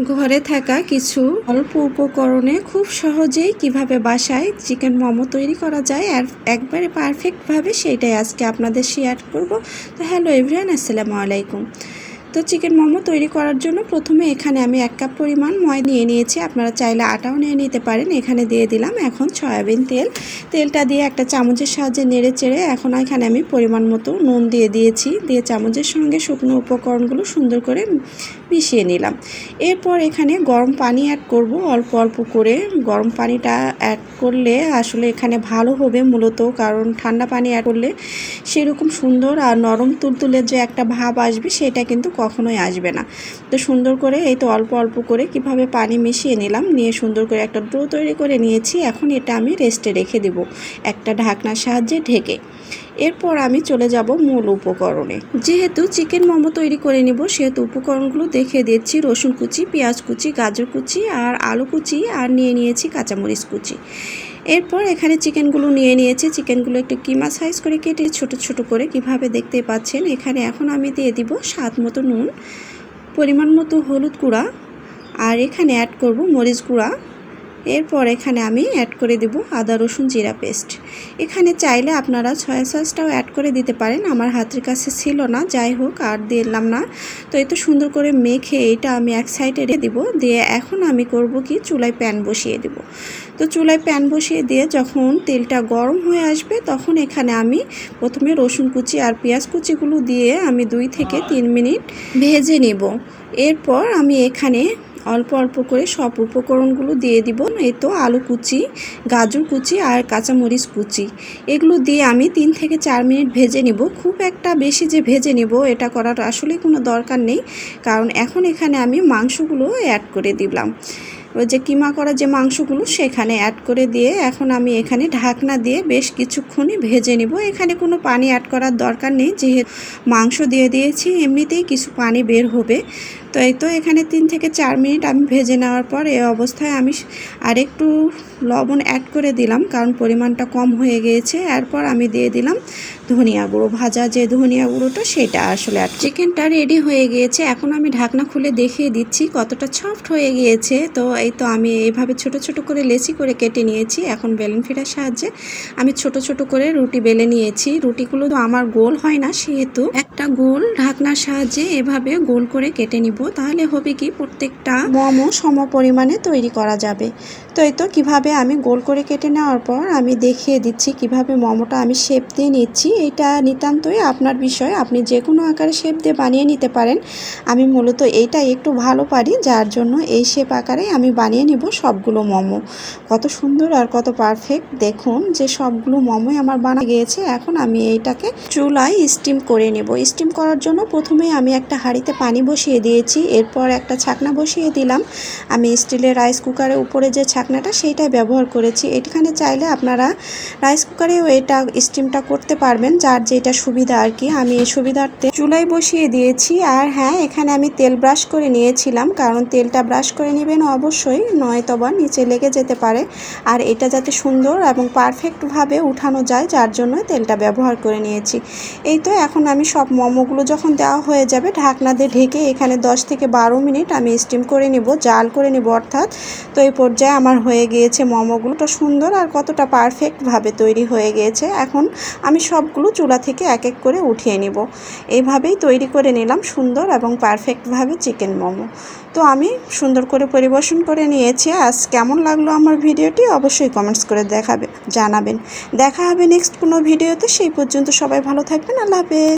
ঘরে থাকা কিছু অল্প উপকরণে খুব সহজেই কিভাবে বাসায় চিকেন মোমো তৈরি করা যায় আর একবারে পারফেক্টভাবে সেটাই আজকে আপনাদের শেয়ার করব। তো হ্যালো এভরিওয়ান, আসসালামু আলাইকুম। তো চিকেন মোমো তৈরি করার জন্য প্রথমে এখানে আমি 1 কাপ পরিমাণ ময়দা নিয়ে নিয়েছি। আপনারা চাইলে আটাও নিয়ে নিতে পারেন। এখানে দিয়ে দিলাম এখন সয়াবিন তেল। তেলটা দিয়ে একটা চামচের সাহায্যে নেড়ে চেড়ে এখন এখানে আমি পরিমাণ মতো নুন দিয়ে দিয়েছি। দিয়ে চামচের সঙ্গে শুকনো উপকরণগুলো সুন্দর করে মিশিয়ে নিলাম। এরপর এখানে গরম পানি অ্যাড করব অল্প অল্প করে। গরম পানিটা অ্যাড করলে আসলে এখানে ভালো হবে মূলত, কারণ ঠান্ডা পানি অ্যাড করলে সেরকম সুন্দর আর নরম তুলতুলে যে একটা ভাব আসবে সেটা কিন্তু কখনোই আসবে না। তো সুন্দর করে এই তো অল্প অল্প করে কিভাবে পানি মিশিয়ে নিলাম, নিয়ে সুন্দর করে একটা ডো তৈরি করে নিয়েছি। এখন এটা আমি রেস্টে রেখে দেব একটা ঢাকনার সাহায্যে ঢেকে। এরপর আমি চলে যাব মূল উপকরণে। যেহেতু চিকেন মোমো তৈরি করে নিব সেহেতু উপকরণগুলো দেখিয়ে দিচ্ছি। রসুন কুচি, পেঁয়াজ কুচি, গাজর কুচি আর আলু কুচি, আর নিয়ে নিয়েছি কাঁচামরিচ কুচি। এরপর এখানে চিকেনগুলো নিয়ে নিয়েছি। চিকেনগুলো একটু কিমা সাইজ করে কেটে ছোট ছোট করে কিভাবে দেখতে পাচ্ছেন। এখানে এখন আমি দিয়ে দিব স্বাদ মতো নুন, পরিমাণ মতো হলুদ গুঁড়া, আর এখানে অ্যাড করব মরিচ গুঁড়া। এরপর এখানে আমি অ্যাড করে দেব আদা রসুন জিরা পেস্ট। এখানে চাইলে আপনারা সয়া সসটাও অ্যাড করে দিতে পারেন, আমার হাতের কাছে ছিল না, যাই হোক আর দিলাম না। তো এত সুন্দর করে মেখে এটা আমি এক সাইডে রেখে দেবো। দিয়ে এখন আমি করব কি, চুলায় প্যান বসিয়ে দেব। তো চুলায় প্যান বসিয়ে দিয়ে যখন তেলটা গরম হয়ে আসবে তখন এখানে আমি প্রথমে রসুন কুচি আর পেঁয়াজ কুচিগুলো দিয়ে আমি 2 থেকে 3 মিনিট ভেজে নেব। এরপর আমি এখানে অল্প অল্প করে সব উপকরণগুলো দিয়ে দিব। এই তো আলু কুচি, গাজর কুচি আর কাঁচামরিচ কুচি, এগুলো দিয়ে আমি 3 থেকে 4 মিনিট ভেজে নিব। খুব একটা বেশি যে ভেজে নিব এটা করার আসলে কোনো দরকার নেই, কারণ এখন এখানে আমি মাংসগুলো অ্যাড করে দিলাম। ওই যে কিমা করা যে মাংসগুলো সেখানে অ্যাড করে দিয়ে এখন আমি এখানে ঢাকনা দিয়ে বেশ কিছুক্ষণই ভেজে নিব। এখানে কোনো পানি অ্যাড করার দরকার নেই, যেহেতু মাংস দিয়ে দিয়েছি এমনিতেই কিছু পানি বের হবে। তো এই তো এখানে 3 থেকে 4 মিনিট আমি ভেজে নেওয়ার পর এই অবস্থায় আমি আরেকটু লবণ অ্যাড করে দিলাম, কারণ পরিমাণটা কম হয়ে গিয়েছে। এরপর আমি দিয়ে দিলাম ধনিয়া গুঁড়ো, ভাজা যে ধনিয়া গুঁড়োটা সেটা আসলে চিকেনটা রেডি হয়ে গিয়েছে। এখন আমি ঢাকনা খুলে দেখিয়ে দিচ্ছি কতটা সফট হয়ে গিয়েছে। তো এই তো আমি এইভাবে ছোট ছোট করে লেচি করে কেটে নিয়েছি। এখন বেলুন ফিটার সাহায্যে আমি ছোট ছোট করে রুটি বেলে নিয়েছি। রুটিগুলো তো আমার গোল হয় না, সেহেতু একটা গোল ঢাকনার সাহায্যে এভাবে গোল করে কেটে নিব। তাহলে হবে কি, প্রত্যেকটা মোমো সম পরিমাণে তৈরি করা যাবে। তো এই তো কীভাবে আমি গোল করে কেটে নেওয়ার পর আমি দেখিয়ে দিচ্ছি কিভাবে মোমোটা আমি শেপ দিয়ে নিচ্ছি। এটা নিতান্তই আপনার বিষয়, আপনি যে কোনো আকারে শেপ দিয়ে বানিয়ে নিতে পারেন। আমি মূলত এইটা একটু ভালো পারি, যার জন্য এই শেপ আকারে আমি বানিয়ে নিব সবগুলো মোমো। কত সুন্দর আর কত পারফেক্ট দেখুন যে সবগুলো মোমোই আমার বানা গিয়েছে। এখন আমি এইটাকে চুলায় স্টিম করে নেব। স্টিম করার জন্য প্রথমে আমি একটা হাঁড়িতে পানি বসিয়ে দিয়েছি। এরপর একটা ছাকনা বসিয়ে দিলাম। আমি স্টিলের রাইস কুকারের উপরে যে ছাকনাটা সেইটাই ব্যবহার করেছি। এখানে চাইলে আপনারা রাইস কুকারেও এটা স্টিমটা করতে পারবেন, যার যেটা সুবিধা আর কি। আমি এই সুবিধার্থে চুলায় বসিয়ে দিয়েছি। আর হ্যাঁ, এখানে আমি তেল ব্রাশ করে নিয়েছিলাম, কারণ তেলটা ব্রাশ করে নেবেন অবশ্যই, নয়তোবা নিচে লেগে যেতে পারে। আর এটা যাতে সুন্দর এবং পারফেক্টভাবে উঠানো যায়, যার জন্য তেলটা ব্যবহার করে নিয়েছি। এই তো এখন আমি সব মোমোগুলো যখন দেওয়া হয়ে যাবে ঢাকনা দিয়ে ঢেকে এখানে 10 থেকে 12 মিনিট আমি স্টিম করে নেব, জাল করে নেব অর্থাৎ। তো এই পর্যায়ে আমার হয়ে গিয়েছে মোমোগুলো তো সুন্দর আর কতটা পারফেক্টভাবে তৈরি হয়ে গিয়েছে। এখন আমি সবগুলো চুলা থেকে এক এক করে উঠিয়ে নেব। এইভাবেই তৈরি করে নিলাম সুন্দর এবং পারফেক্টভাবে চিকেন মোমো। তো আমি সুন্দর করে পরিবেশন করে নিয়েছি। আজ কেমন লাগলো আমার ভিডিওটি অবশ্যই কমেন্টস করে জানাবেন। দেখা হবে নেক্সট কোনো ভিডিওতে। সেই পর্যন্ত সবাই ভালো থাকবেন। আল্লাহ হাফেজ।